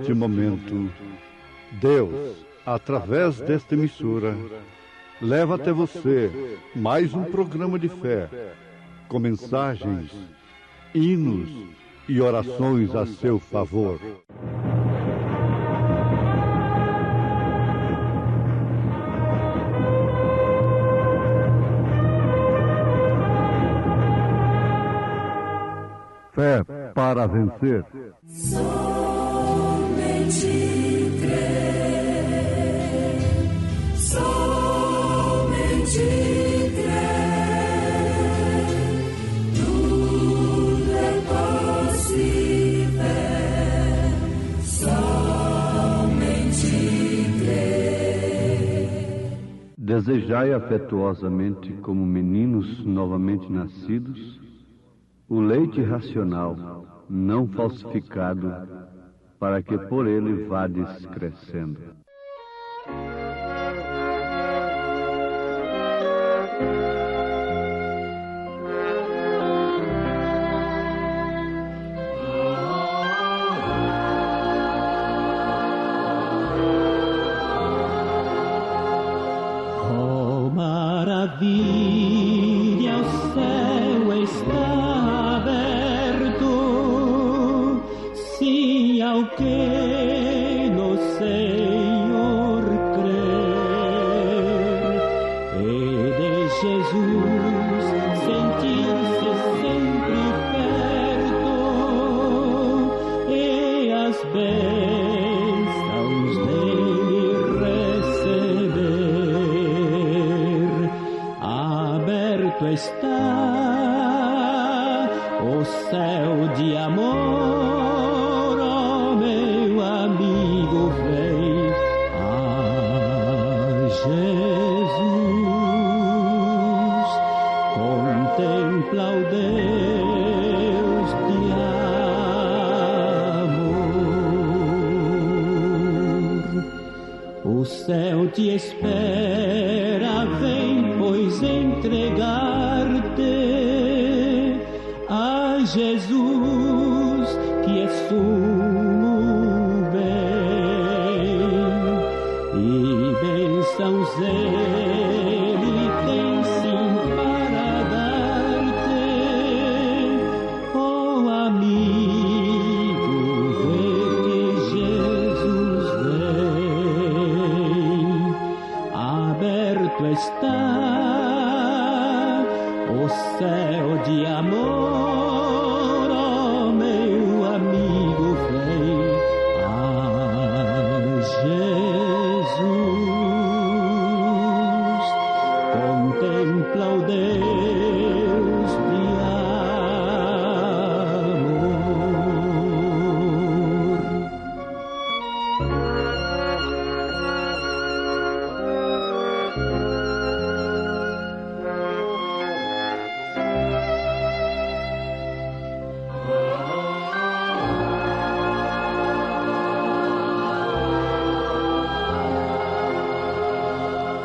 neste momento, Deus, através desta emissora, leva até você mais um programa de fé, com mensagens, hinos e orações a seu favor. Fé para vencer. Somente crer, somente crer, tudo é possível, somente crer. Desejai afetuosamente, como meninos novamente nascidos, o leite racional, não falsificado, para que por ele vades crescendo. Oh, maravilha, o céu está ao que no Senhor crer, e de Jesus sentir-se sempre perto, e as bênçãos dele receber. Aberto está o céu de amor, contempla o Deus de amor. O céu te espera, vem, pois, entregar-te a Jesus, que é sumo bem, e bênçãos ele tem sim para dar-te. Oh, amigo, vê que Jesus vem. Aberto está o céu de amor, oh, meu amigo, vem a Jesus. Contempla o Deus de amor.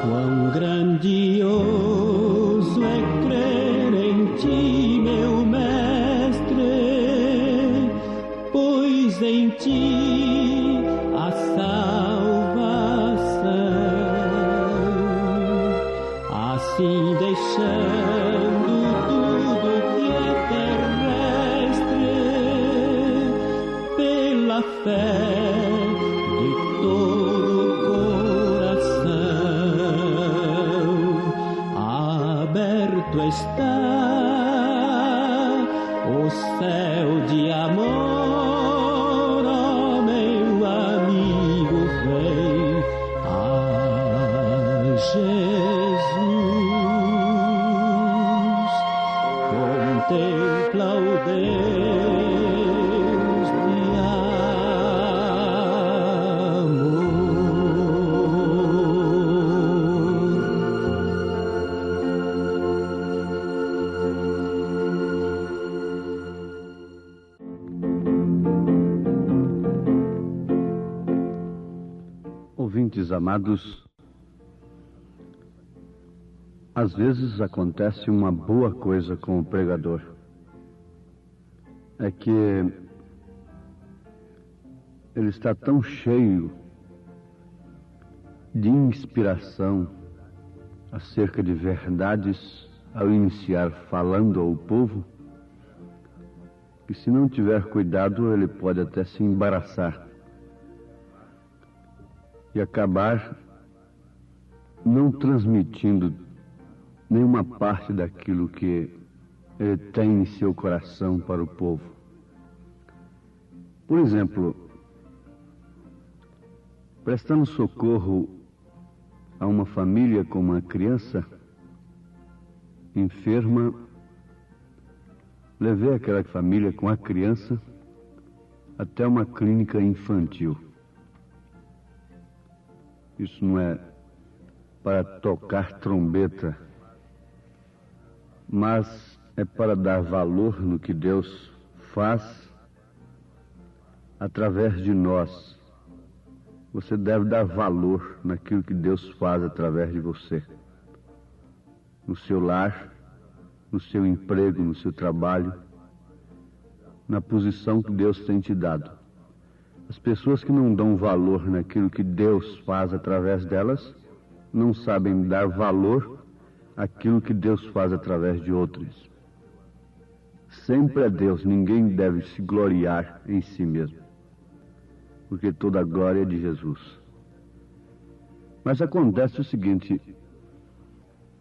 Quão grandioso é crer em ti, meu mestre, pois em ti a salvação. Assim deixando tudo que é terrestre, pela fé de todo o coração, aberto está o céu de amor, oh, meu amigo, vem a Jesus. Contempla o Deus de Ouvintes amados, às vezes acontece uma boa coisa com o pregador. É que ele está tão cheio de inspiração acerca de verdades ao iniciar falando ao povo, que se não tiver cuidado ele pode até se embaraçar e acabar não transmitindo nenhuma parte daquilo que ele tem em seu coração para o povo. Por exemplo, prestando socorro a uma família com uma criança enferma, levei aquela família com a criança até uma clínica infantil. Isso não é para tocar trombeta, mas é para dar valor no que Deus faz através de nós. Você deve dar valor naquilo que Deus faz através de você. No seu lar, no seu emprego, no seu trabalho, na posição que Deus tem te dado. As pessoas que não dão valor naquilo que Deus faz através delas, não sabem dar valor àquilo que Deus faz através de outros. Sempre é Deus, ninguém deve se gloriar em si mesmo, porque toda a glória é de Jesus. Mas acontece o seguinte,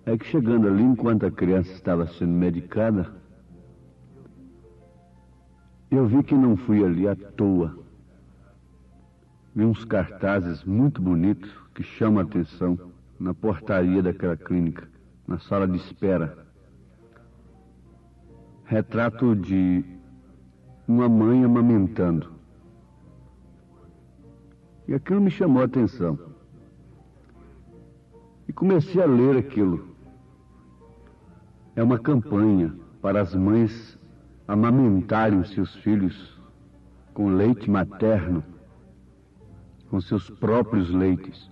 é que chegando ali, enquanto a criança estava sendo medicada, eu vi que não fui ali à toa. Vi uns cartazes muito bonitos que chamam a atenção na portaria daquela clínica, na sala de espera. Retrato de uma mãe amamentando. E aquilo me chamou a atenção. E comecei a ler aquilo. É uma campanha para as mães amamentarem os seus filhos com leite materno, com seus próprios leites.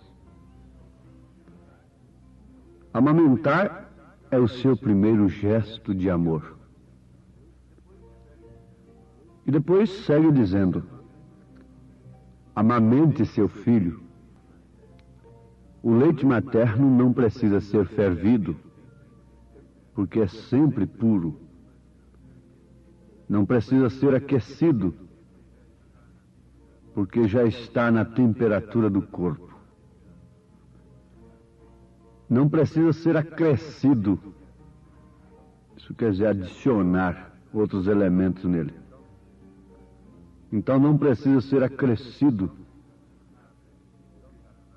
Amamentar é o seu primeiro gesto de amor. E depois segue dizendo: amamente seu filho. O leite materno não precisa ser fervido, porque é sempre puro. Não precisa ser aquecido, porque já está na temperatura do corpo. Não precisa ser acrescido. Isso quer dizer adicionar outros elementos nele. Então não precisa ser acrescido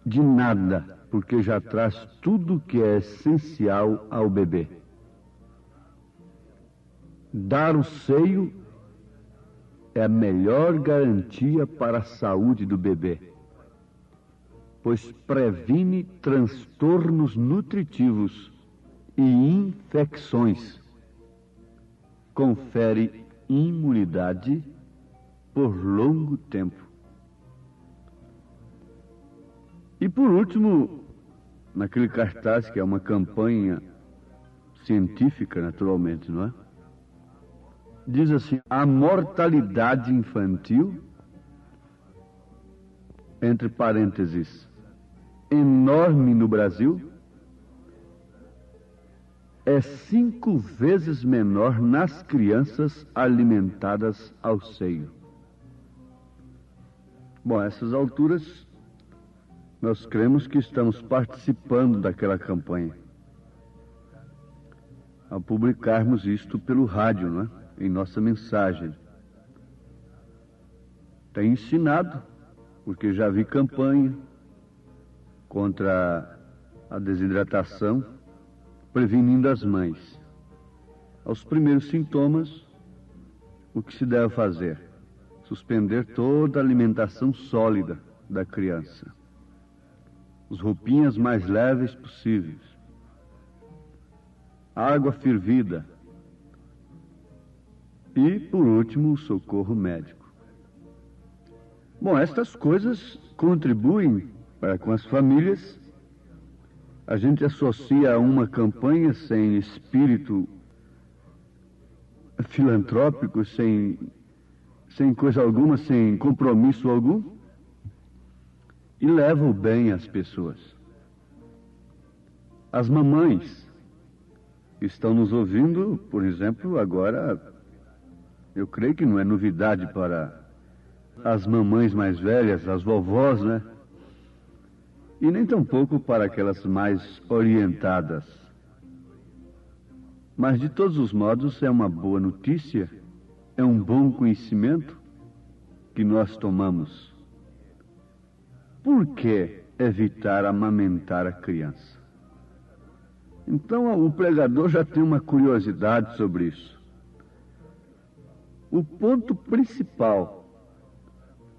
de nada, porque já traz tudo que é essencial ao bebê. Dar o seio é a melhor garantia para a saúde do bebê, pois previne transtornos nutritivos e infecções, confere imunidade por longo tempo. E por último, naquele cartaz, que é uma campanha científica, naturalmente, não é? Diz assim: a mortalidade infantil, entre parênteses, enorme no Brasil, é 5 vezes menor nas crianças alimentadas ao seio. Bom, a essas alturas, nós cremos que estamos participando daquela campanha, ao publicarmos isto pelo rádio, não é? Em nossa mensagem. Tem ensinado, porque já vi campanha contra a desidratação, prevenindo as mães. Aos primeiros sintomas, o que se deve fazer? Suspender toda a alimentação sólida da criança. As roupinhas mais leves possíveis. Água fervida. E, por último, o socorro médico. Bom, estas coisas contribuem para com as famílias. A gente associa a uma campanha sem espírito filantrópico, sem coisa alguma, sem compromisso algum, e leva o bem às pessoas. As mamães estão nos ouvindo, por exemplo, agora, eu creio que não é novidade para as mamães mais velhas, as vovós, né? E nem tampouco para aquelas mais orientadas. Mas, de todos os modos, é uma boa notícia, é um bom conhecimento que nós tomamos. Por que evitar amamentar a criança? Então, o pregador já tem uma curiosidade sobre isso. O ponto principal,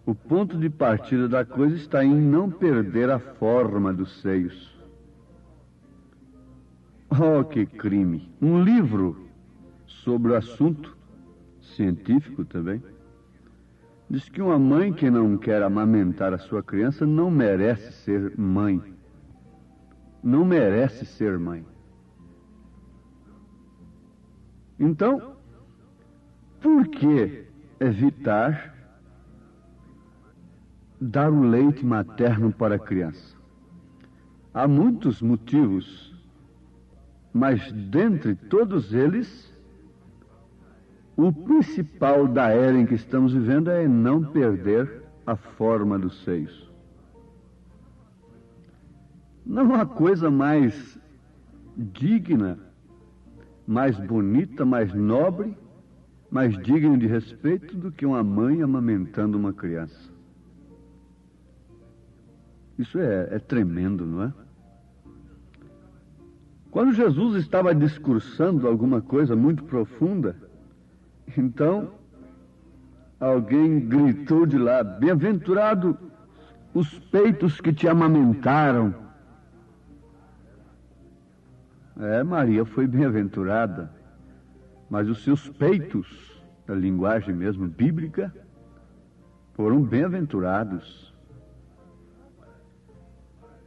o ponto de partida da coisa está em não perder a forma dos seios. Oh, que crime! Um livro sobre o assunto, científico também, diz que uma mãe que não quer amamentar a sua criança não merece ser mãe. Não merece ser mãe. Então, por que evitar dar o leite materno para a criança? Há muitos motivos, mas dentre todos eles, o principal da era em que estamos vivendo é não perder a forma dos seios. Não há coisa mais digna, mais bonita, mais nobre, mais digna de respeito do que uma mãe amamentando uma criança. Isso é tremendo, não é? Quando Jesus estava discursando alguma coisa muito profunda, então alguém gritou de lá: bem-aventurado os peitos que te amamentaram. Maria foi bem-aventurada, mas os seus peitos, na linguagem mesmo bíblica, foram bem-aventurados.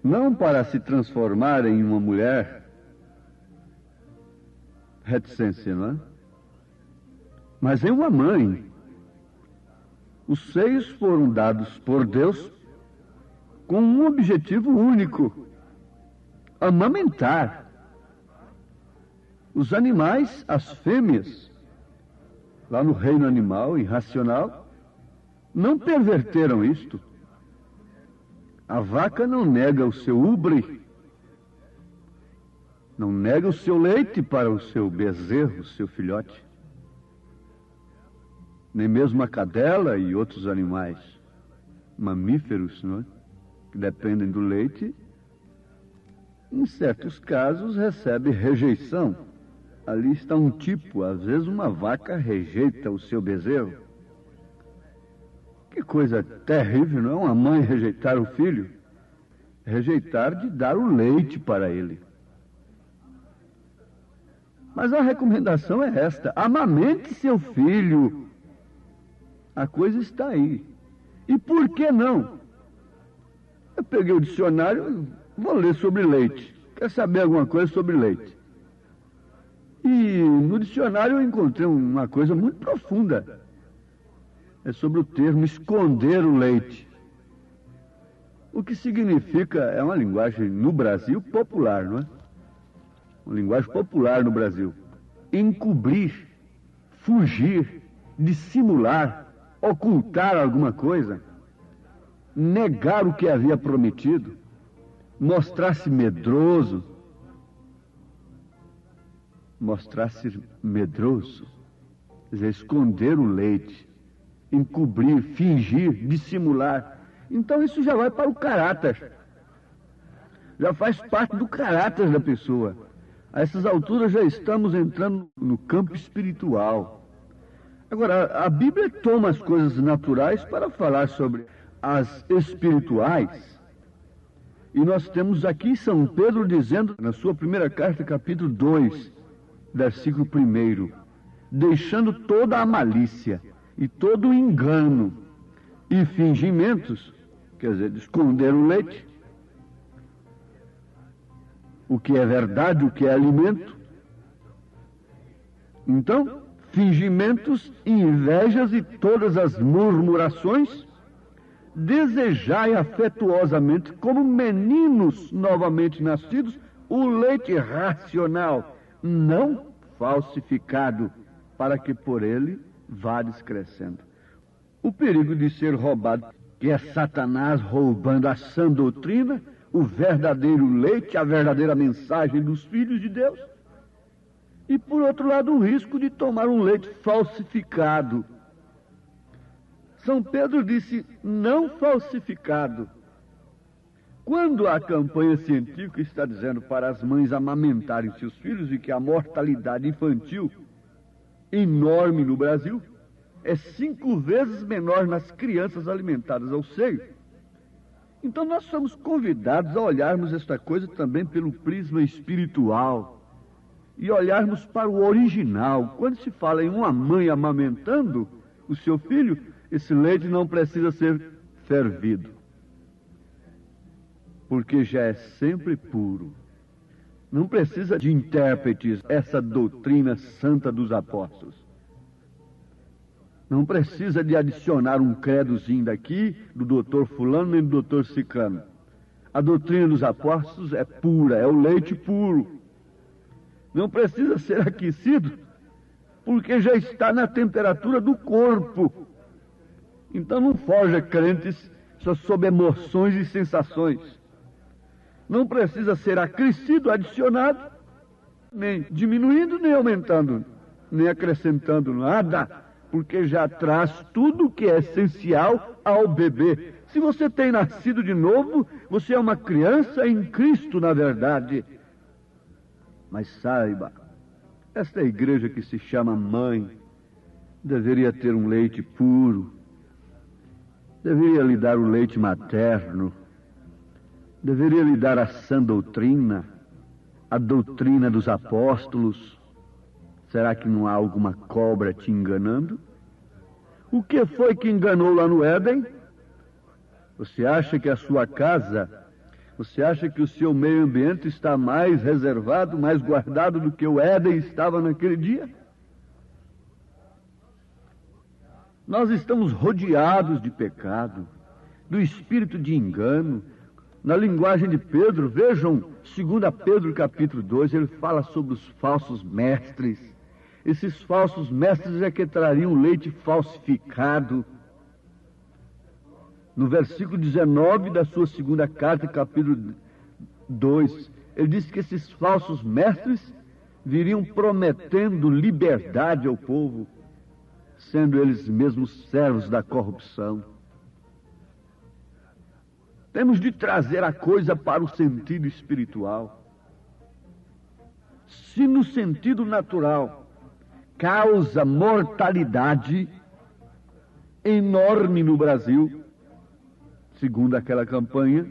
Não para se transformar em uma mulher reticência, não é? Mas em uma mãe. Os seios foram dados por Deus com um objetivo único: amamentar. Os animais, as fêmeas, lá no reino animal, irracional, não perverteram isto. A vaca não nega o seu ubre, não nega o seu leite para o seu bezerro, o seu filhote. Nem mesmo a cadela e outros animais mamíferos, não é? Que dependem do leite, em certos casos recebe rejeição. Ali está um tipo, às vezes uma vaca rejeita o seu bezerro. Que coisa terrível, não é? Uma mãe rejeitar o filho, rejeitar de dar o leite para ele. Mas a recomendação é esta: amamente seu filho. A coisa está aí. E por que não? Eu peguei o dicionário, vou ler sobre leite. Quer saber alguma coisa sobre leite? E no dicionário eu encontrei uma coisa muito profunda. É sobre o termo esconder o leite. O que significa, é uma linguagem no Brasil popular, não é? Uma linguagem popular no Brasil. Encobrir, fugir, dissimular, ocultar alguma coisa, negar o que havia prometido, mostrar-se medroso. Mostrar-se medroso, quer dizer, esconder o leite, encobrir, fingir, dissimular. Então isso já vai para o caráter, já faz parte do caráter da pessoa. A essas alturas já estamos entrando no campo espiritual. Agora, a Bíblia toma as coisas naturais para falar sobre as espirituais. E nós temos aqui São Pedro dizendo, na sua primeira carta, capítulo 2, versículo 1, deixando toda a malícia e todo o engano e fingimentos, quer dizer, de esconder o leite, o que é verdade, o que é alimento. Então, fingimentos, invejas e todas as murmurações, desejai afetuosamente, como meninos novamente nascidos, o leite racional, não falsificado, para que por ele vades crescendo. O perigo de ser roubado, que é Satanás roubando a sã doutrina, o verdadeiro leite, a verdadeira mensagem dos filhos de Deus. E, por outro lado, o risco de tomar um leite falsificado. São Pedro disse, não falsificado. Quando a campanha científica está dizendo para as mães amamentarem seus filhos e que a mortalidade infantil enorme no Brasil é 5 vezes menor nas crianças alimentadas ao seio, então nós somos convidados a olharmos esta coisa também pelo prisma espiritual e olharmos para o original. Quando se fala em uma mãe amamentando o seu filho, esse leite não precisa ser fervido, porque já é sempre puro. Não precisa de intérpretes, essa doutrina santa dos apóstolos. Não precisa de adicionar um credozinho daqui, do doutor fulano nem do doutor ciclano. A doutrina dos apóstolos é pura, é o leite puro. Não precisa ser aquecido, porque já está na temperatura do corpo. Então não forja crentes só sob emoções e sensações. Não precisa ser acrescido, adicionado, nem diminuindo, nem aumentando, nem acrescentando nada, porque já traz tudo o que é essencial ao bebê. Se você tem nascido de novo, você é uma criança em Cristo, na verdade. Mas saiba, esta igreja que se chama mãe deveria ter um leite puro, deveria lhe dar o leite materno, deveria lhe dar a sã doutrina, a doutrina dos apóstolos. Será que não há alguma cobra te enganando? O que foi que enganou lá no Éden? Você acha que a sua casa, você acha que o seu meio ambiente está mais reservado, mais guardado do que o Éden estava naquele dia? Nós estamos rodeados de pecado, do espírito de engano. Na linguagem de Pedro, vejam, 2 Pedro capítulo 2, ele fala sobre os falsos mestres. Esses falsos mestres é que trariam leite falsificado. No versículo 19 da sua 2ª carta, capítulo 2, ele diz que esses falsos mestres viriam prometendo liberdade ao povo, sendo eles mesmos servos da corrupção. Temos de trazer a coisa para o sentido espiritual. Se no sentido natural causa mortalidade enorme no Brasil, segundo aquela campanha,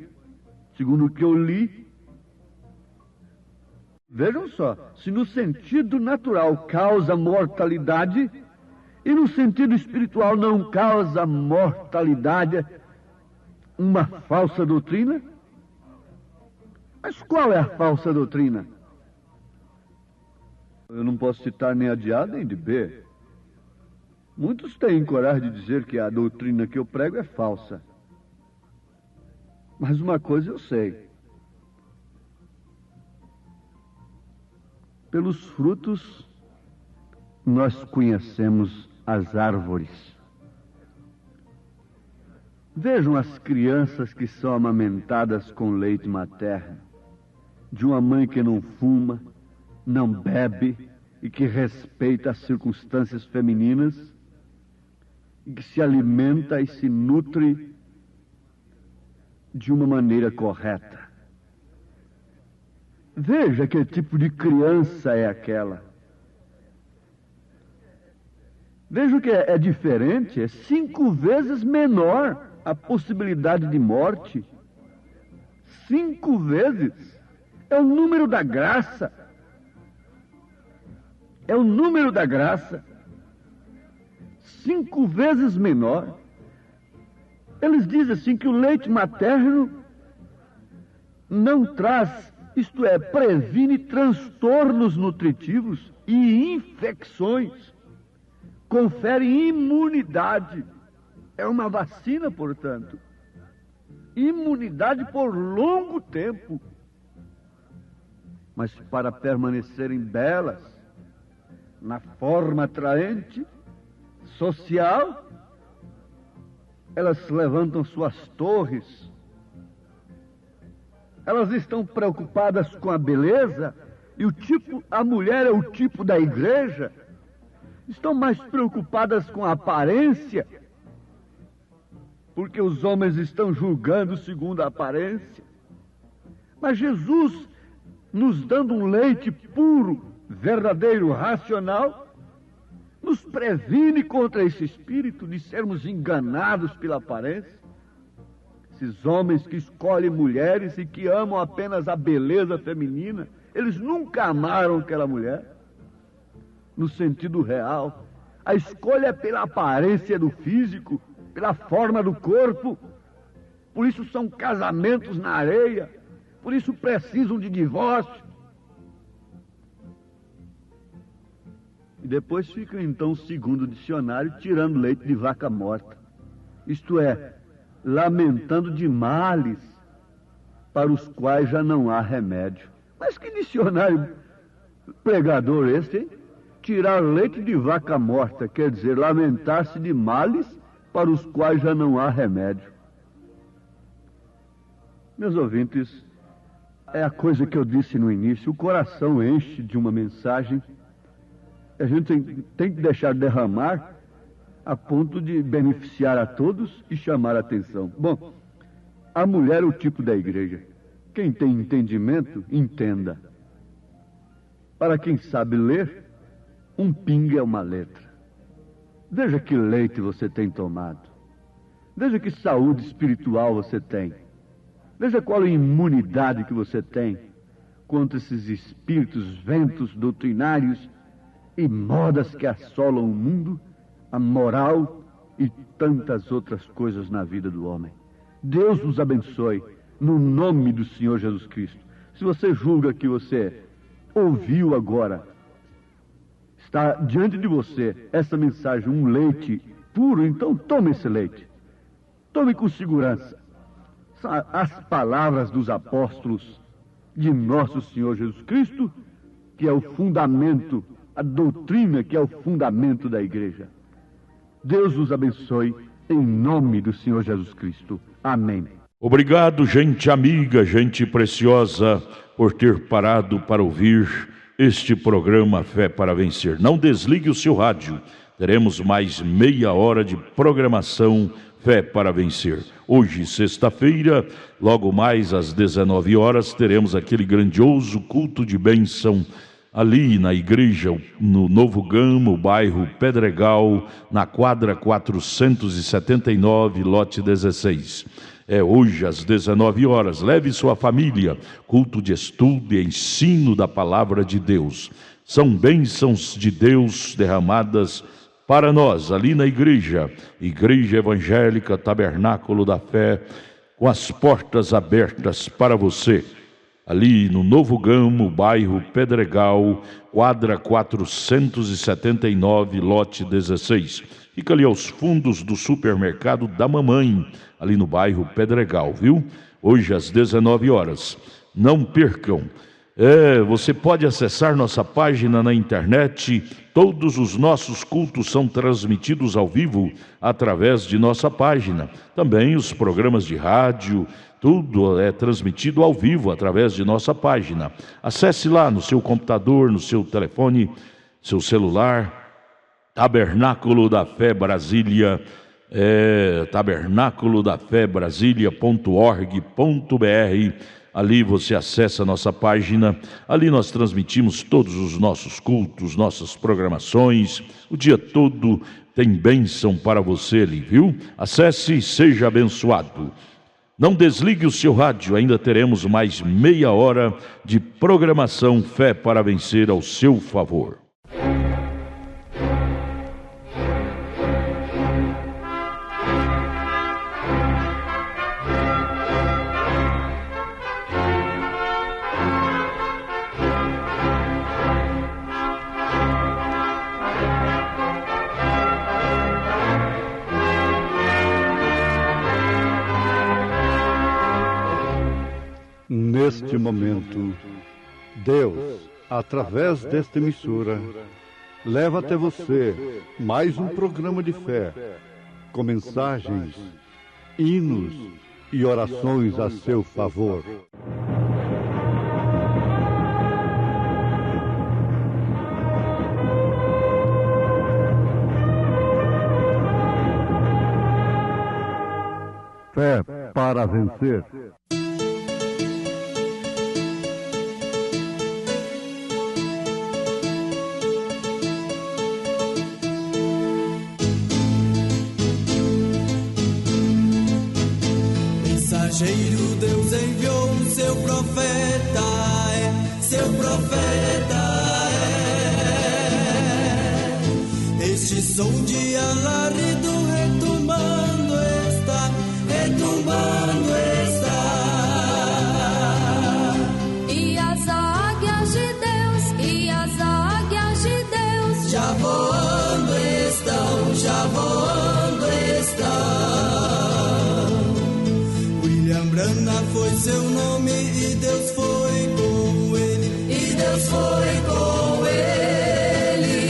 segundo o que eu li, vejam só, se no sentido natural causa mortalidade e no sentido espiritual não causa mortalidade, uma falsa doutrina? Mas qual é a falsa doutrina? Eu não posso citar nem a de A nem de B. Muitos têm coragem de dizer que a doutrina que eu prego é falsa. Mas uma coisa eu sei. Pelos frutos nós conhecemos as árvores. Vejam as crianças que são amamentadas com leite materno, de uma mãe que não fuma, não bebe e que respeita as circunstâncias femininas, e que se alimenta e se nutre de uma maneira correta. Veja que tipo de criança é aquela. Veja que é diferente, é 5 vezes menor a possibilidade de morte. 5 vezes. É o número da graça. É o número da graça. 5 vezes menor. Eles dizem assim que o leite materno não traz, isto é, previne transtornos nutritivos e infecções. Confere imunidade. É uma vacina, portanto. imunidade por longo tempo. Mas para permanecerem belas, na forma atraente, social, elas levantam suas torres. Elas estão preocupadas com a beleza, e a mulher é o tipo da igreja. Estão mais preocupadas com a aparência, porque os homens estão julgando segundo a aparência. Mas Jesus, nos dando um leite puro, verdadeiro, racional, nos previne contra esse espírito de sermos enganados pela aparência. Esses homens que escolhem mulheres e que amam apenas a beleza feminina, eles nunca amaram aquela mulher no sentido real. A escolha é pela aparência do físico, pela forma do corpo. Por isso são casamentos na areia, por isso precisam de divórcio. E depois ficam então, segundo o dicionário, tirando leite de vaca morta. Isto é, lamentando de males para os quais já não há remédio. Mas que dicionário pregador esse, hein? Tirar leite de vaca morta quer dizer lamentar-se de males para os quais já não há remédio. Meus ouvintes, é a coisa que eu disse no início, o coração enche de uma mensagem, a gente tem que deixar derramar a ponto de beneficiar a todos e chamar a atenção. Bom, a mulher é o tipo da igreja. Quem tem entendimento, entenda. Para quem sabe ler, um pingo é uma letra. Veja que leite você tem tomado. Veja que saúde espiritual você tem. Veja qual a imunidade que você tem contra esses espíritos, ventos doutrinários e modas que assolam o mundo, a moral e tantas outras coisas na vida do homem. Deus nos abençoe, no nome do Senhor Jesus Cristo. Se você julga que você ouviu agora, está diante de você essa mensagem, um leite puro, então tome esse leite. Tome com segurança. São as palavras dos apóstolos de nosso Senhor Jesus Cristo, que é o fundamento, a doutrina que é o fundamento da igreja. Deus os abençoe, em nome do Senhor Jesus Cristo. Amém. Obrigado, gente amiga, gente preciosa, por ter parado para ouvir este programa Fé para Vencer. Não desligue o seu rádio. Teremos mais meia hora de programação Fé para Vencer. Hoje, sexta-feira, logo mais às 19 horas, teremos aquele grandioso culto de bênção ali na igreja, no Novo Gama, bairro Pedregal, na quadra 479, lote 16. É hoje às 19 horas. Leve sua família. Culto de estudo e ensino da palavra de Deus. São bênçãos de Deus derramadas para nós, ali na igreja. Igreja Evangélica Tabernáculo da Fé, com as portas abertas para você. Ali no Novo Gamo, bairro Pedregal, quadra 479, lote 16. Fica ali aos fundos do supermercado da Mamãe, ali no bairro Pedregal, viu? Hoje às 19 horas. Não percam. Você pode acessar nossa página na internet. Todos os nossos cultos são transmitidos ao vivo através de nossa página. Também os programas de rádio, tudo é transmitido ao vivo através de nossa página. Acesse lá no seu computador, no seu telefone, seu celular, Tabernáculo da Fé Brasília, tabernaculodafebrasilia.org.br. Ali você acessa a nossa página. Ali nós transmitimos todos os nossos cultos, nossas programações. O dia todo tem bênção para você ali, viu? Acesse e seja abençoado. Não desligue o seu rádio, ainda teremos mais meia hora de programação Fé para Vencer ao seu favor. neste momento, Deus, através desta emissora, leva até você mais um programa de fé, com mensagens, hinos e orações a seu favor. Fé para vencer. Mensageiro, Deus enviou seu profeta, seu profeta Este som de alarido retumbando está, retumbando está. E as águias de Deus, e as águias de Deus já voando estão, já voando estão. William Branham foi seu nome e Deus foi com ele, e Deus foi com ele.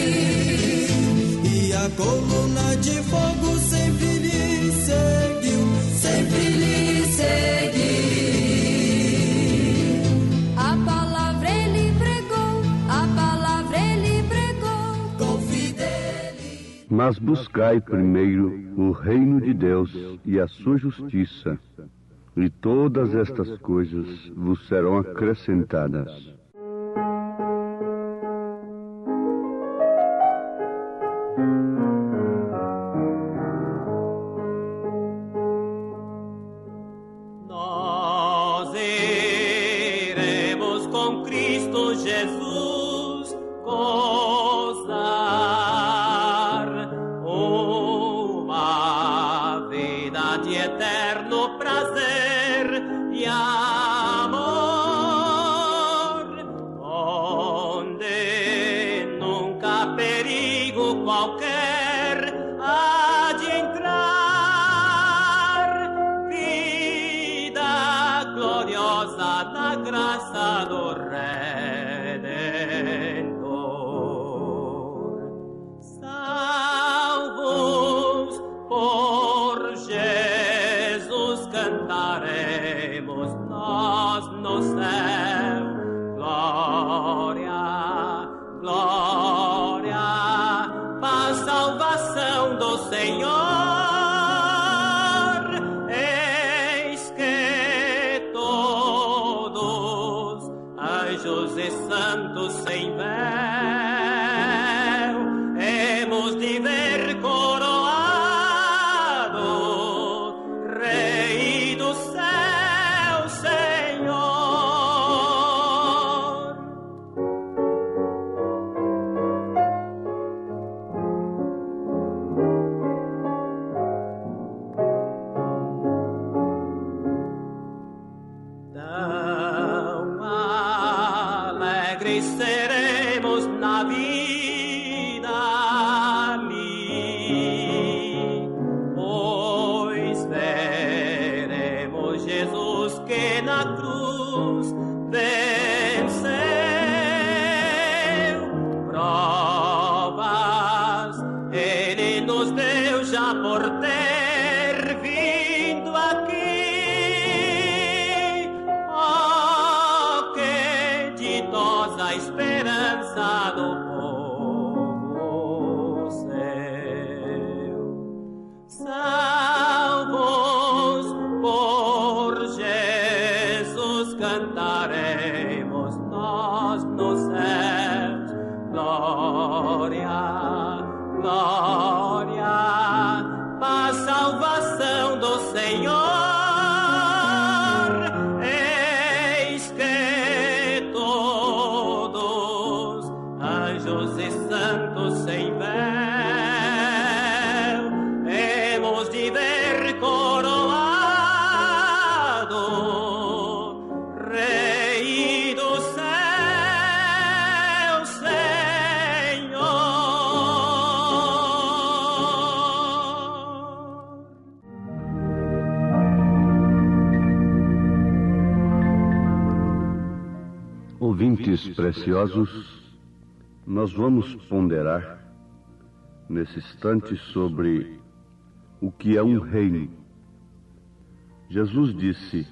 E a coluna de fogo sempre lhe seguiu, sempre lhe seguiu. A palavra ele pregou, a palavra ele pregou com fidelidade. Mas buscai primeiro o reino de Deus e a sua justiça, e todas estas coisas vos serão acrescentadas. Nós iremos com Cristo Jesus gozar uma vida de eterno prazer e amor, onde nunca perigo qualquer há de entrar, vida gloriosa da graça do Redentor. Salvos por Jesus cantaremos nós no céu, glória, glória, para a salvação do Senhor. Eis que todos, anjos e santos sem véu, hemos de ver coroado, Rei do céu, Senhor. Tão alegres seremos na vida ali, pois veremos Jesus que na cruz venceu. Provas ele nos deu já por ter vindo aqui. Oh, que ditosa esperança do povo seu. Salvos por Jesus cantaremos nós nos céus, glória, glória, para a salvação do Senhor. Eis que todos, anjos e santos sem véu, hemos de ver coroado, Rei do céu, Senhor. preciosos, nós vamos ponderar nesse instante sobre o que é um reino. Jesus disse: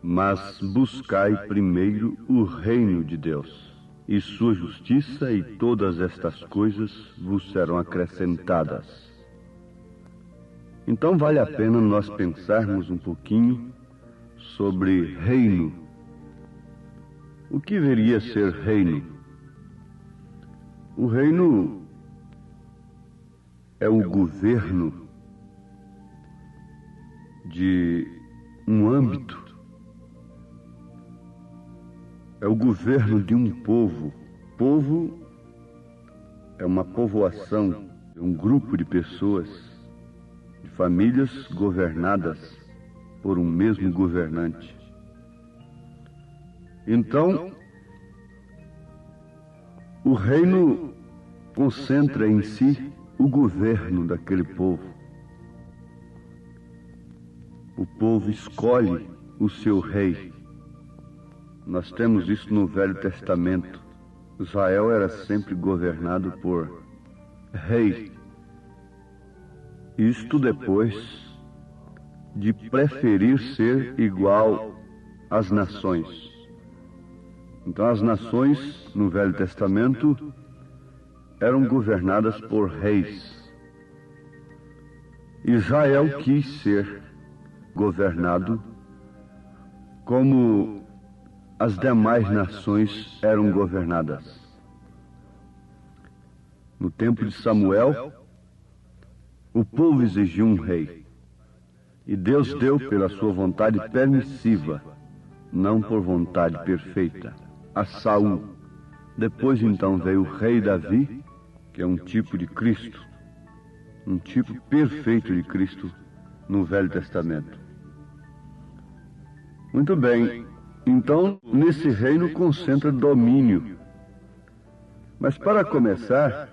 mas buscai primeiro o reino de Deus e sua justiça, e todas estas coisas vos serão acrescentadas. Então vale a pena nós pensarmos um pouquinho sobre reino. O que viria a ser reino? O reino é o governo de um âmbito, é o governo de um povo. Povo é uma povoação, é um grupo de pessoas, de famílias governadas por um mesmo governante. Então, o reino concentra em si o governo daquele povo. O povo escolhe o seu rei. Nós temos isso no Velho Testamento. Israel era sempre governado por rei. Isto depois de preferir ser igual às nações. Então as nações no Velho Testamento eram governadas por reis. Israel quis ser governado como as demais nações eram governadas. No tempo de Samuel, o povo exigiu um rei. E Deus deu pela sua vontade permissiva, não por vontade perfeita, a Saul. Depois então veio o rei Davi, que é um tipo de Cristo, um tipo perfeito de Cristo no Velho Testamento. Muito bem. Então, nesse reino concentra domínio. Mas para começar,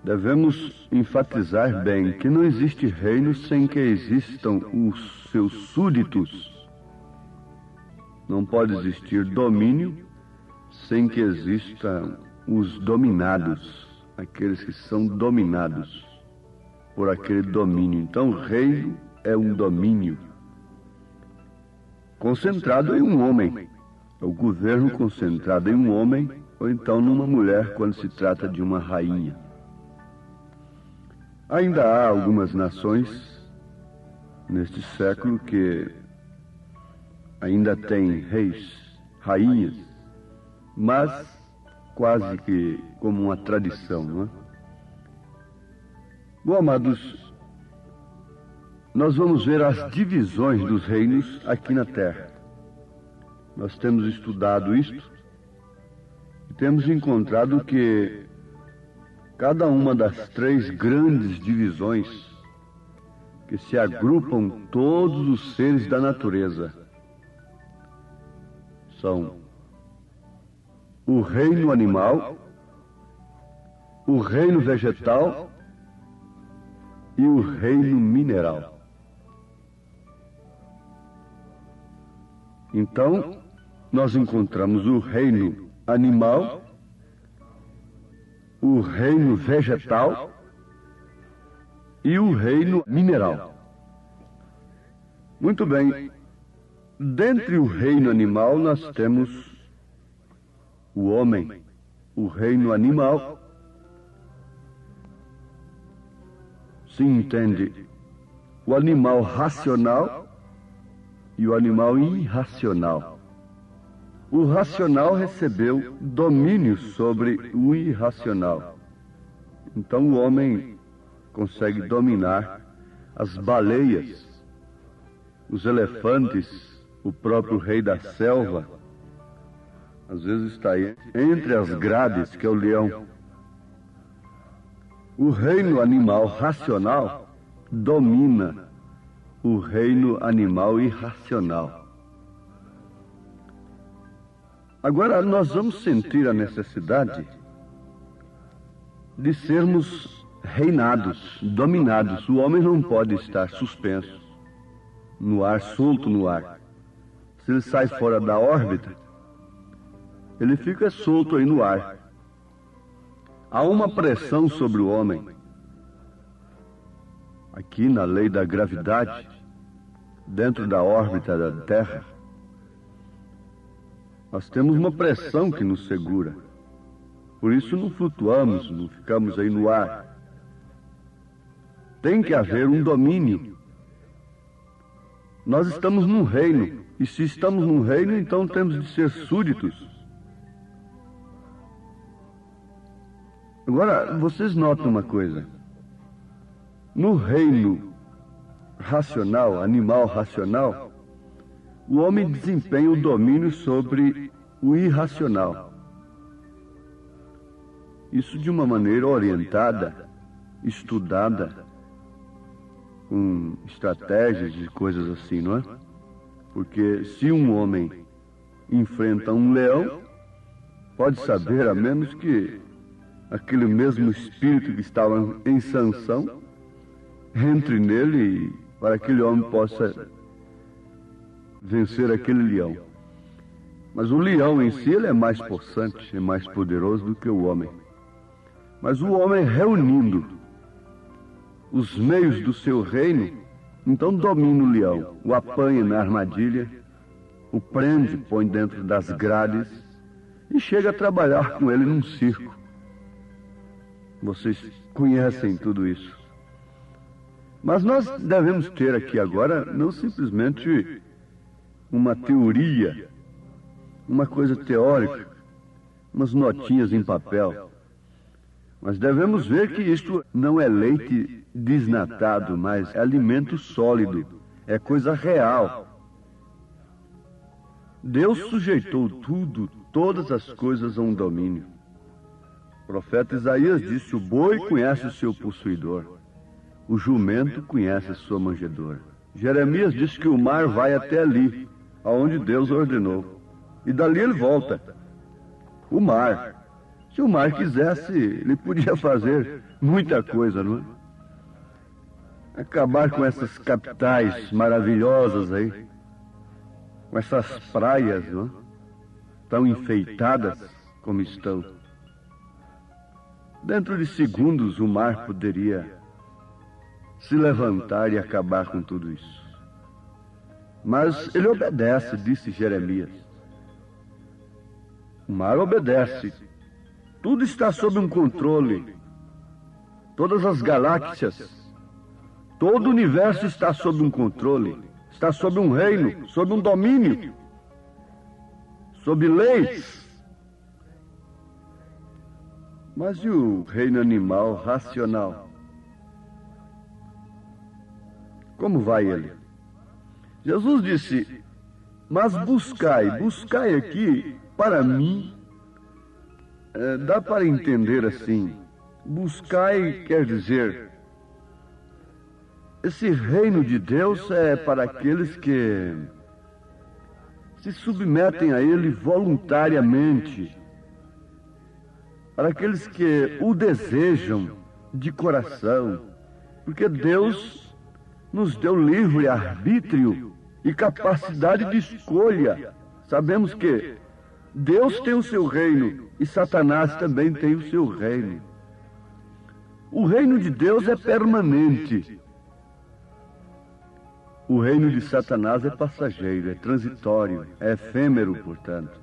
devemos enfatizar bem que não existe reino sem que existam os seus súditos. Não pode existir domínio sem que existam os dominados, aqueles que são dominados por aquele domínio. Então, reino é um domínio concentrado em um homem. É o governo concentrado em um homem, ou então numa mulher, quando se trata de uma rainha. Ainda há algumas nações neste século que ainda têm reis, rainhas, mas quase que como uma tradição, não é? Bom, amados, nós vamos ver as divisões dos reinos aqui na Terra. Nós temos estudado isto e temos encontrado que cada uma das 3 grandes divisões que se agrupam todos os seres da natureza são o reino animal, o reino vegetal e o reino mineral. Então, nós encontramos o reino animal, o reino vegetal e o reino mineral. Muito bem. Dentre o reino animal, nós temos o homem, o reino animal. Se entende o animal racional e o animal irracional. O racional recebeu domínio sobre o irracional. Então o homem consegue dominar as baleias, os elefantes, o próprio rei da selva. Às vezes está aí entre as grades, que é o leão. O reino animal racional domina o reino animal irracional. Agora, nós vamos sentir a necessidade de sermos reinados, dominados. O homem não pode estar suspenso no ar, solto no ar. Se ele sai fora da órbita, ele fica solto aí no ar. Há uma pressão sobre o homem. Aqui na lei da gravidade, dentro da órbita da Terra, nós temos uma pressão que nos segura. Por isso não flutuamos, não ficamos aí no ar. Tem que haver um domínio. Nós estamos num reino, e se estamos num reino, então temos de ser súditos. Agora, vocês notam uma coisa. No reino racional, animal racional, o homem desempenha o domínio sobre o irracional. Isso de uma maneira orientada, estudada, com estratégias e coisas assim, não é? Porque se um homem enfrenta um leão, pode saber, a menos que aquele mesmo espírito que estava em Sansão entre nele para que aquele homem possa vencer aquele leão. Mas o leão em si, ele é mais possante, é mais poderoso do que o homem. Mas o homem reunindo os meios do seu reino, então domina o leão, o apanha na armadilha, o prende, põe dentro das grades e chega a trabalhar com ele num circo. Vocês conhecem tudo isso. Mas nós devemos ter aqui agora não simplesmente uma teoria, uma coisa teórica, umas notinhas em papel. Mas devemos ver que isto não é leite desnatado, mas é alimento sólido, é coisa real. Deus sujeitou tudo, todas as coisas a um domínio. O profeta Isaías disse: o boi conhece o seu possuidor, o jumento conhece a sua manjedoura. Jeremias disse que o mar vai até ali, aonde Deus ordenou, e dali ele volta. O mar. Se o mar quisesse, ele podia fazer muita coisa, não é? Acabar com essas capitais maravilhosas aí, com essas praias, não é? Tão enfeitadas como estão. Dentro de segundos o mar poderia se levantar e acabar com tudo isso. Mas ele obedece, disse Jeremias. O mar obedece. Tudo está sob um controle. Todas as galáxias, todo o universo está sob um controle. Está sob um reino, sob um domínio, sob leis. Mas e o reino animal racional? Como vai ele? Jesus disse: mas buscai aqui para mim. Dá para entender assim. Buscai quer dizer, esse reino de Deus é para aqueles que se submetem a ele voluntariamente, para aqueles que o desejam de coração, porque Deus nos deu livre arbítrio e capacidade de escolha. Sabemos que Deus tem o seu reino e Satanás também tem o seu reino. O reino de Deus é permanente. O reino de Satanás é passageiro, é transitório, é efêmero, portanto.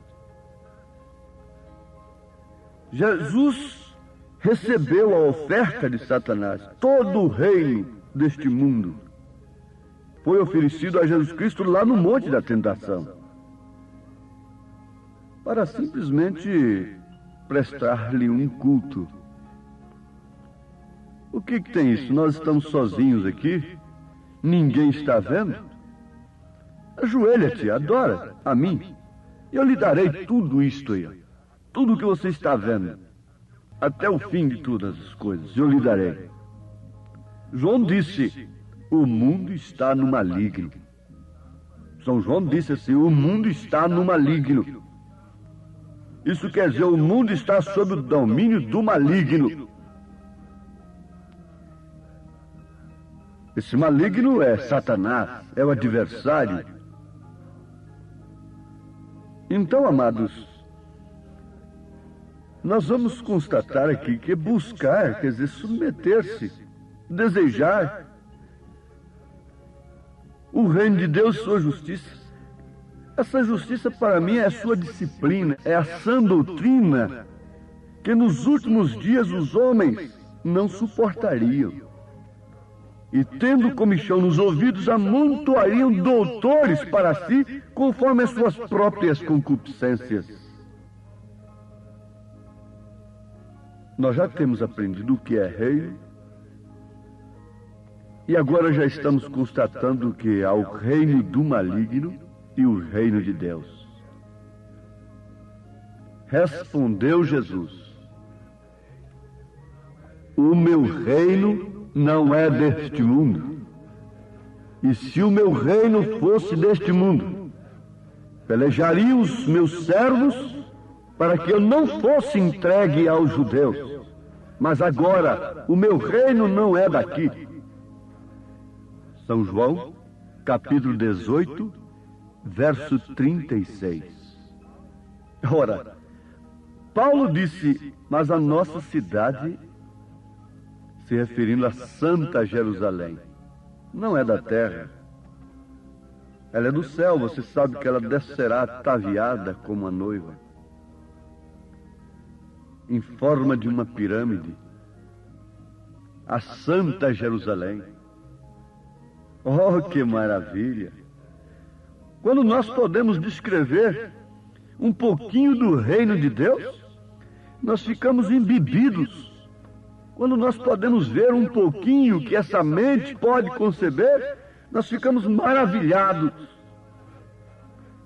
Jesus recebeu a oferta de Satanás. Todo o reino deste mundo foi oferecido a Jesus Cristo lá no Monte da Tentação, para simplesmente prestar-lhe um culto. O que tem isso? Nós estamos sozinhos aqui, ninguém está vendo. Ajoelha-te, adora a mim, e eu lhe darei tudo isto aí, tudo que você está vendo, até o fim de todas as coisas, eu lhe darei. João disse: o mundo está no maligno. São João disse assim: o mundo está no maligno. Isso quer dizer, o mundo está sob o domínio do maligno. Esse maligno é Satanás, é o adversário. Então, amados, nós vamos constatar aqui que buscar, quer dizer, submeter-se, desejar o reino de Deus e sua justiça. Essa justiça, para mim, é a sua disciplina, é a sã doutrina que nos últimos dias os homens não suportariam. E, tendo comichão nos ouvidos, amontoariam doutores para si, conforme as suas próprias concupiscências. Nós já temos aprendido o que é reino, e agora já estamos constatando que há o reino do maligno e o reino de Deus. Respondeu Jesus: o meu reino não é deste mundo. E se o meu reino fosse deste mundo, pelejariam os meus servos para que eu não fosse entregue aos judeus. Mas agora, o meu reino não é daqui. São João, capítulo 18, verso 36. Ora, Paulo disse, mas a nossa cidade, se referindo a Santa Jerusalém, não é da terra. Ela é do céu, você sabe que ela descerá ataviada como a noiva, em forma de uma pirâmide, a Santa Jerusalém. Oh, que maravilha! Quando nós podemos descrever um pouquinho do reino de Deus, nós ficamos embebidos. Quando nós podemos ver um pouquinho que essa mente pode conceber, nós ficamos maravilhados.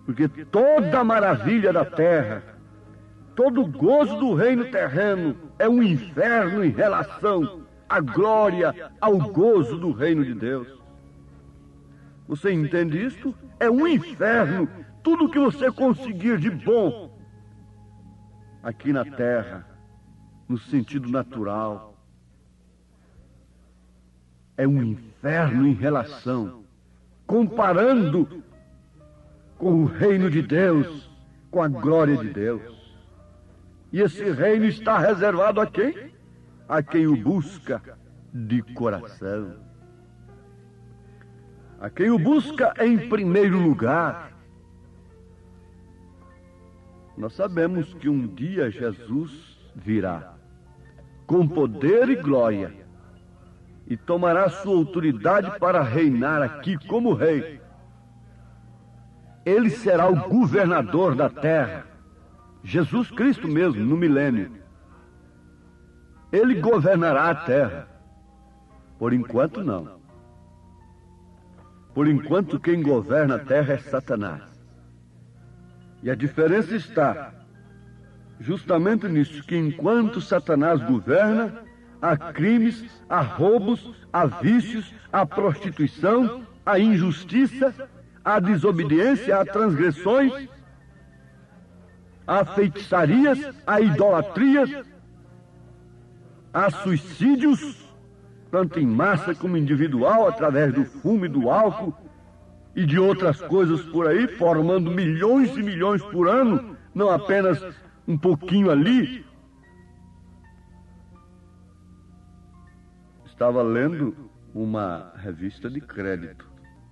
Porque toda a maravilha da terra, todo o gozo do reino terreno é um inferno em relação à glória, ao gozo do reino de Deus. Você entende isto? É um inferno. Tudo que você conseguir de bom aqui na terra, no sentido natural, é um inferno em relação, comparando com o reino de Deus, com a glória de Deus. E esse reino está reservado a quem? A quem o busca de coração. A quem o busca em primeiro lugar. Nós sabemos que um dia Jesus virá com poder e glória e tomará sua autoridade para reinar aqui como rei. Ele será o governador da terra, Jesus Cristo mesmo, no milênio. Ele governará a terra. Por enquanto, não. Por enquanto, quem governa a terra é Satanás. E a diferença está justamente nisso, que enquanto Satanás governa, há crimes, há roubos, há vícios, há prostituição, há injustiça, há desobediência, há transgressões, há feitiçarias, há idolatrias, há suicídios, tanto em massa como individual, através do fumo e do álcool e de outras coisas por aí, formando milhões e milhões por ano, não apenas um pouquinho ali. Estava lendo uma revista de crédito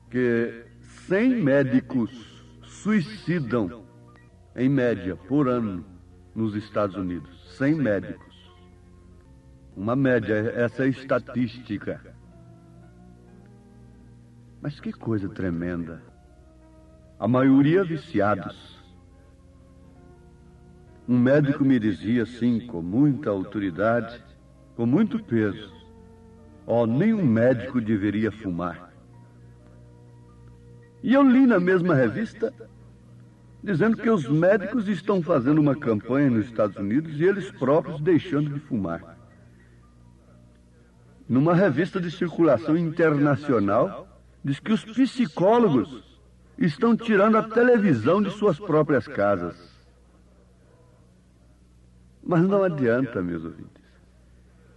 que 100 médicos suicidam, em média, por ano, nos Estados Unidos. 100 médicos. Uma média, essa é a estatística. Mas que coisa tremenda. A maioria viciados. Um médico me dizia assim, com muita autoridade, com muito peso: ó, nenhum médico deveria fumar. E eu li na mesma revista dizendo que os médicos estão fazendo uma campanha nos Estados Unidos e eles próprios deixando de fumar. Numa revista de circulação internacional, diz que os psicólogos estão tirando a televisão de suas próprias casas. Mas não adianta, meus ouvintes.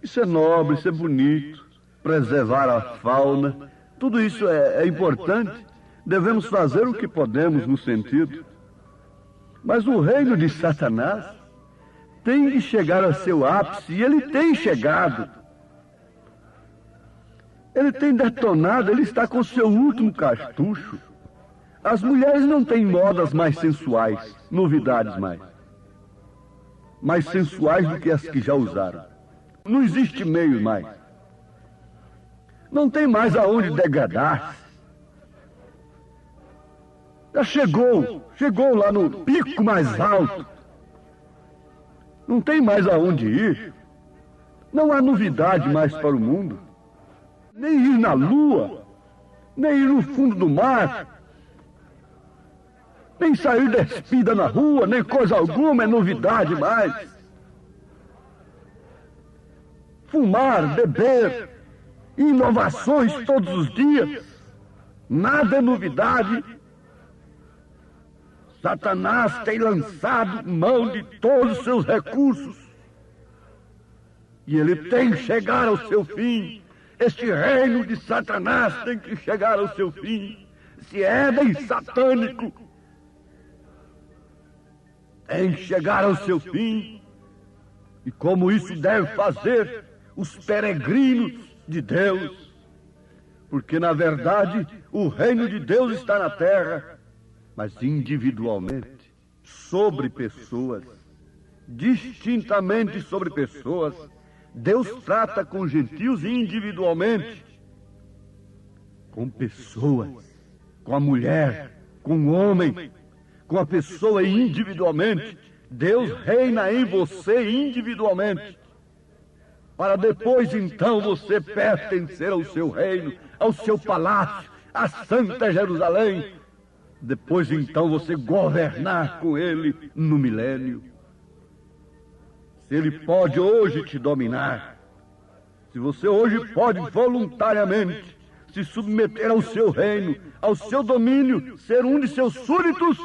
Isso é nobre, isso é bonito, preservar a fauna, tudo isso é importante. Devemos fazer o que podemos no sentido. Mas o reino de Satanás tem de chegar ao seu ápice, e ele tem chegado. Ele tem detonado, ele está com seu último cartucho. As mulheres não têm modas mais sensuais, novidades mais sensuais do que as que já usaram. Não existe meio mais. Não tem mais aonde degradar-se. Já chegou lá no pico mais alto. Não tem mais aonde ir. Não há novidade mais para o mundo. Nem ir na lua, nem ir no fundo do mar, nem sair despida na rua, nem coisa alguma é novidade mais. Fumar, beber, inovações todos os dias, nada é novidade. Satanás tem lançado mão de todos os seus recursos e ele tem que chegar ao seu fim. Este reino de Satanás tem que chegar ao seu fim. Esse Éden satânico tem que chegar ao seu fim. E como isso deve fazer os peregrinos de Deus? Porque, na verdade, o reino de Deus está na terra, mas individualmente, sobre pessoas, distintamente sobre pessoas. Deus trata com gentios individualmente, com pessoas, com a mulher, com o homem, com a pessoa individualmente. Deus reina em você individualmente, para depois então você pertencer ao seu reino, ao seu palácio, à Santa Jerusalém. Depois então você governar com ele no milênio. Se ele pode hoje te dominar, se você hoje pode voluntariamente se submeter ao seu reino, ao seu domínio, ser um de seus súditos,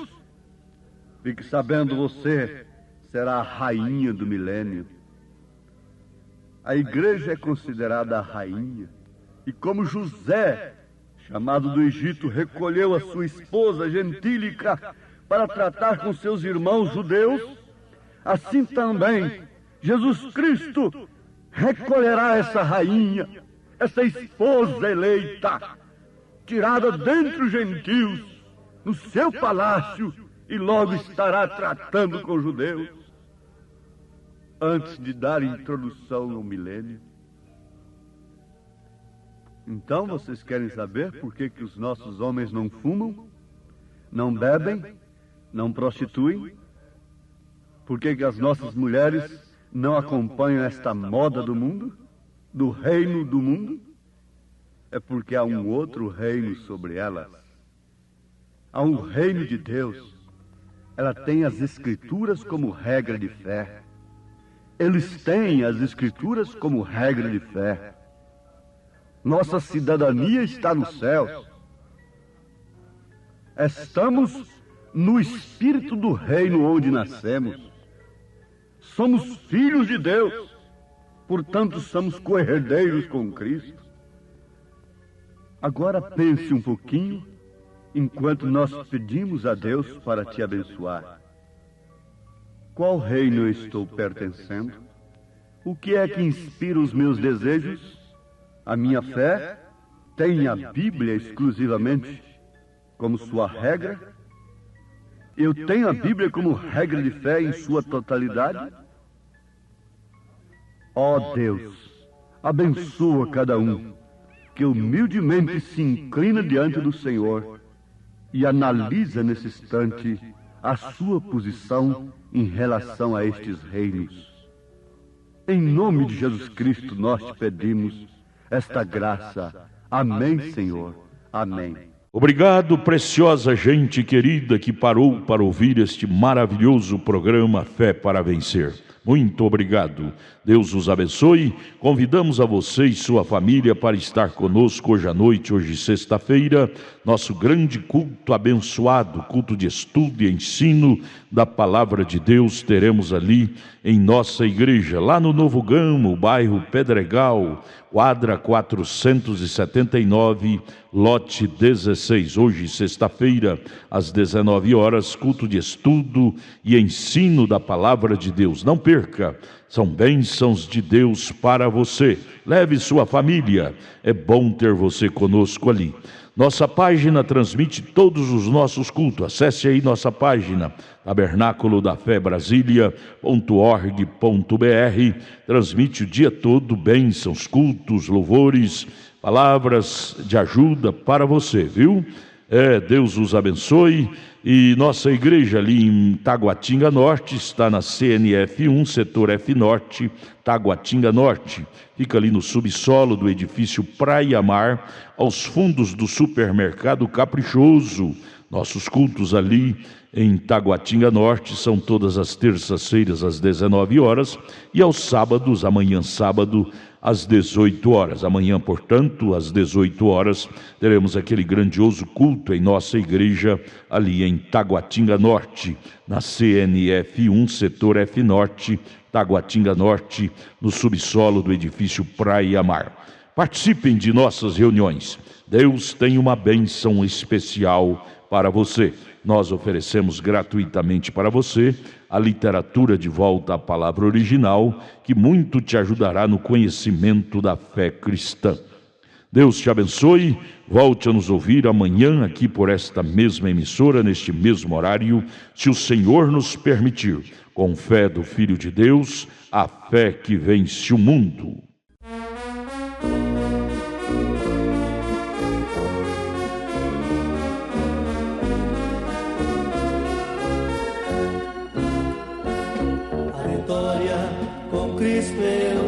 fique sabendo, você será a rainha do milênio. A igreja é considerada a rainha, e como José, chamado do Egito, recolheu a sua esposa gentílica para tratar com seus irmãos judeus, assim também Jesus Cristo recolherá essa rainha, essa esposa eleita, tirada dentre os gentios, no seu palácio, e logo estará tratando com os judeus, antes de dar introdução ao milênio. Então vocês querem saber por que os nossos homens não fumam, não bebem, não prostituem? Por que as nossas mulheres não acompanham esta moda do mundo, do reino do mundo? É porque há um outro reino sobre elas. Há um reino de Deus. Ela tem as Escrituras como regra de fé. Eles têm as Escrituras como regra de fé. Nossa cidadania está no céu. Estamos no espírito do reino onde nascemos. Somos filhos de Deus, portanto somos co-herdeiros com Cristo. Agora pense um pouquinho, enquanto nós pedimos a Deus para te abençoar. Qual reino eu estou pertencendo? O que é que inspira os meus desejos? A minha fé tem a Bíblia exclusivamente como sua regra? Eu tenho a Bíblia como regra de fé em sua totalidade? Ó Deus, abençoa cada um que humildemente se inclina diante do Senhor e analisa nesse instante a sua posição em relação a estes reinos. Em nome de Jesus Cristo nós te pedimos esta graça. Amém, Senhor. Amém. Obrigado, preciosa gente querida que parou para ouvir este maravilhoso programa Fé para Vencer. Muito obrigado. Deus os abençoe. Convidamos a você e sua família para estar conosco hoje à noite, hoje sexta-feira, nosso grande culto abençoado, culto de estudo e ensino da Palavra de Deus. Teremos ali em nossa igreja, lá no Novo Gama, bairro Pedregal, quadra 479, lote 16. Hoje, sexta-feira, às 19 horas, culto de estudo e ensino da Palavra de Deus. Não perca perca. São bênçãos de Deus para você. Leve sua família. É bom ter você conosco ali. Nossa página transmite todos os nossos cultos. Acesse aí nossa página, Tabernáculo da Fé Brasília.org.br. Transmite o dia todo bênçãos, cultos, louvores, palavras de ajuda para você, viu? Deus os abençoe. E nossa igreja ali em Taguatinga Norte está na CNF 1, setor F Norte, Taguatinga Norte. Fica ali no subsolo do edifício Praia Mar, aos fundos do supermercado Caprichoso. Nossos cultos ali em Taguatinga Norte são todas as terças-feiras às 19 horas e aos sábados, amanhã sábado, às 18 horas. Amanhã, portanto, às 18 horas, teremos aquele grandioso culto em nossa igreja ali em Taguatinga Norte, na CNF 1, setor F Norte, Taguatinga Norte, no subsolo do edifício Praia Mar. Participem de nossas reuniões. Deus tem uma bênção especial para você. Nós oferecemos gratuitamente para você a literatura De Volta à Palavra Original, que muito te ajudará no conhecimento da fé cristã. Deus te abençoe. Volte a nos ouvir amanhã aqui por esta mesma emissora, neste mesmo horário, se o Senhor nos permitir. Com fé do Filho de Deus, a fé que vence o mundo. Com Cristo